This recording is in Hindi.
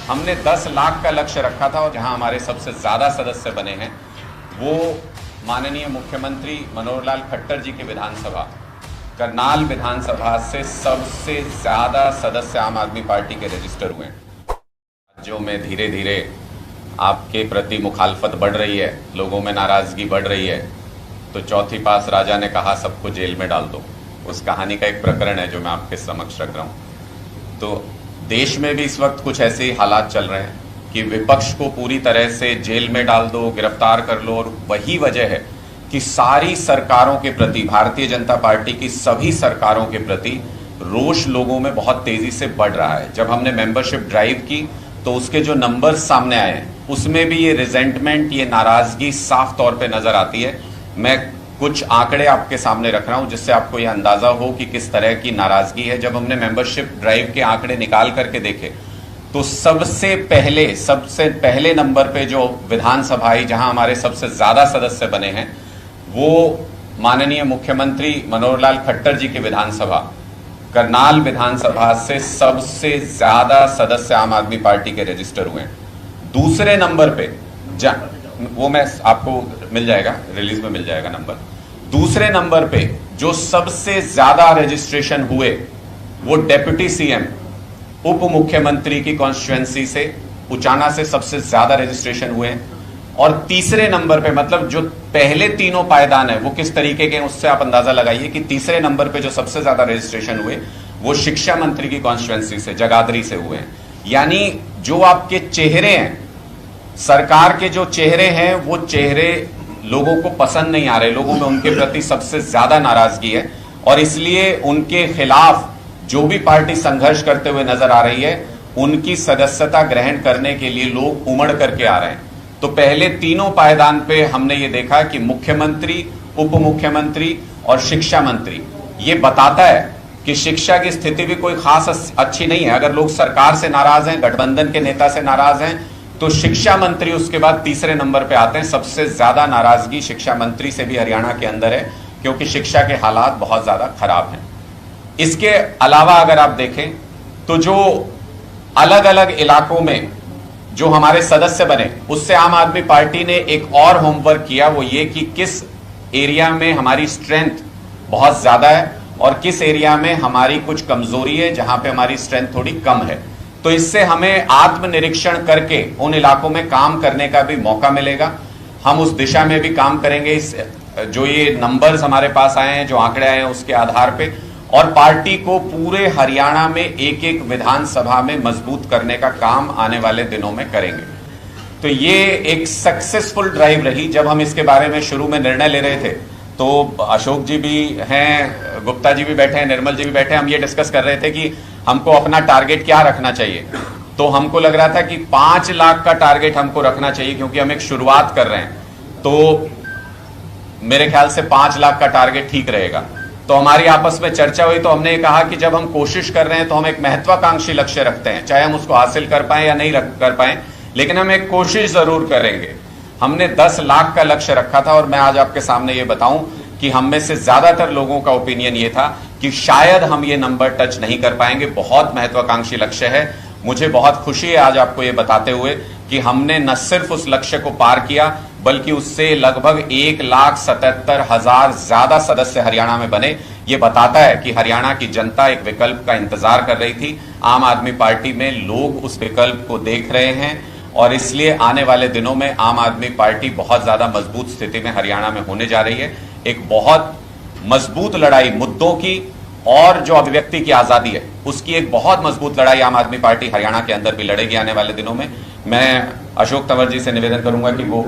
हमने 10 लाख का लक्ष्य रखा था और जहां हमारे सबसे ज़्यादा सदस्य बने हैं वो माननीय मुख्यमंत्री मनोहर लाल खट्टर जी की विधानसभा, करनाल विधानसभा से सबसे ज़्यादा सदस्य आम आदमी पार्टी के रजिस्टर हुए हैं। राज्यों में धीरे धीरे आपके प्रति मुखालफत बढ़ रही है, लोगों में नाराज़गी बढ़ रही है, तो चौथी पास राजा ने कहा सबको जेल में डाल दो। उस कहानी का एक प्रकरण है जो मैं आपके समक्ष रख रहा हूँ। तो देश में भी इस वक्त कुछ ऐसे हालात चल रहे हैं कि विपक्ष को पूरी तरह से जेल में डाल दो, गिरफ्तार कर लो, और वही वजह है कि सारी सरकारों के प्रति, भारतीय जनता पार्टी की सभी सरकारों के प्रति रोष लोगों में बहुत तेजी से बढ़ रहा है। जब हमने मेंबरशिप ड्राइव की तो उसके जो नंबर्स सामने आए हैं उसमें भी ये रिजेंटमेंट, ये नाराजगी साफ तौर पे नजर आती है। मैं कुछ आंकड़े आपके सामने रख रहा हूं जिससे आपको यह अंदाजा हो कि किस तरह की नाराजगी है। जब हमने मेंबरशिप ड्राइव के आंकड़े निकाल करके देखे तो सबसे पहले नंबर पे जो विधानसभाएं जहां हमारे सबसे ज्यादा सदस्य बने हैं वो माननीय मुख्यमंत्री मनोहर लाल खट्टर जी की विधानसभा, करनाल विधानसभा से सबसे ज्यादा सदस्य आम आदमी पार्टी के रजिस्टर हुए हैं। दूसरे नंबर पे वो मैं आपको मिल जाएगा, रिलीज में मिल जाएगा नंबर। दूसरे नंबर पे जो सबसे ज्यादा रजिस्ट्रेशन हुए वो डेप्यूटी सीएम, उप मुख्यमंत्री की कॉन्स्टिट्यूएंसी से उचाना से सबसे ज्यादा रजिस्ट्रेशन हुए हैं। और तीसरे नंबर पे, मतलब जो पहले तीनों पायदान है वो किस तरीके के, उससे आप अंदाजा लगाइए कि तीसरे नंबर पे जो सबसे ज्यादा रजिस्ट्रेशन हुए वो शिक्षा मंत्री की कॉन्स्टिट्यूएंसी से, जगाधरी से हुए हैं। यानी जो आपके चेहरे हैं, सरकार के जो चेहरे हैं वो चेहरे लोगों को पसंद नहीं आ रहे, लोगों में उनके प्रति सबसे ज्यादा नाराजगी है और इसलिए उनके खिलाफ जो भी पार्टी संघर्ष करते हुए नजर आ रही है उनकी सदस्यता ग्रहण करने के लिए लोग उमड़ करके आ रहे हैं। तो पहले तीनों पायदान पे हमने ये देखा कि मुख्यमंत्री, उप मुख्यमंत्री और शिक्षा मंत्री, ये बताता है कि शिक्षा की स्थिति भी कोई खास अच्छी नहीं है। अगर लोग सरकार से नाराज हैं, गठबंधन के नेता से नाराज हैं, तो शिक्षा मंत्री उसके बाद तीसरे नंबर पे आते हैं। सबसे ज्यादा नाराजगी शिक्षा मंत्री से भी हरियाणा के अंदर है क्योंकि शिक्षा के हालात बहुत ज्यादा खराब हैं। इसके अलावा अगर आप देखें तो जो अलग अलग इलाकों में जो हमारे सदस्य बने उससे आम आदमी पार्टी ने एक और होमवर्क किया, वो ये कि किस एरिया में हमारी स्ट्रेंथ बहुत ज्यादा है और किस एरिया में हमारी कुछ कमजोरी है, जहां पे हमारी स्ट्रेंथ थोड़ी कम है। तो इससे हमें आत्मनिरीक्षण करके उन इलाकों में काम करने का भी मौका मिलेगा। हम उस दिशा में भी काम करेंगे। इस जो ये नंबर्स हमारे पास आए हैं, जो आंकड़े आए हैं उसके आधार पे, और पार्टी को पूरे हरियाणा में एक एक विधानसभा में मजबूत करने का काम आने वाले दिनों में करेंगे। तो ये एक सक्सेसफुल ड्राइव रही। जब हम इसके बारे में शुरू में निर्णय ले रहे थे तो अशोक जी भी हैं, गुप्ता जी भी बैठे हैं, निर्मल जी भी बैठे हैं, हम ये डिस्कस कर रहे थे कि हमको अपना टारगेट क्या रखना चाहिए। तो हमको लग रहा था कि 5 लाख का टारगेट हमको रखना चाहिए क्योंकि हम एक शुरुआत कर रहे हैं। तो मेरे ख्याल से 5 लाख का टारगेट ठीक रहेगा। तो हमारी आपस में चर्चा हुई तो हमने ये कहा कि जब हम कोशिश कर रहे हैं तो हम एक महत्वाकांक्षी लक्ष्य रखते हैं, चाहे हम उसको हासिल कर पाए या नहीं कर पाए, लेकिन हम एक कोशिश जरूर करेंगे। हमने 10 लाख का लक्ष्य रखा था और मैं आज आपके सामने ये बताऊं कि हम में से ज्यादातर लोगों का ओपिनियन ये था कि शायद हम ये नंबर टच नहीं कर पाएंगे। बहुत महत्वाकांक्षी लक्ष्य है। मुझे बहुत खुशी है आज आपको ये बताते हुए कि हमने न सिर्फ उस लक्ष्य को पार किया बल्कि उससे लगभग 1,77,000 ज्यादा सदस्य हरियाणा में बने। ये बताता है कि हरियाणा की जनता एक विकल्प का इंतजार कर रही थी। आम आदमी पार्टी में लोग उस विकल्प को देख रहे हैं और इसलिए आने वाले दिनों में आम आदमी पार्टी बहुत ज्यादा मजबूत स्थिति में हरियाणा में होने जा रही है। एक बहुत मजबूत लड़ाई मुद्दों की और जो अभिव्यक्ति की आजादी है उसकी एक बहुत मजबूत लड़ाई आम आदमी पार्टी हरियाणा के अंदर भी लड़ेगी आने वाले दिनों में। मैं अशोक तंवर जी से निवेदन करूंगा कि वो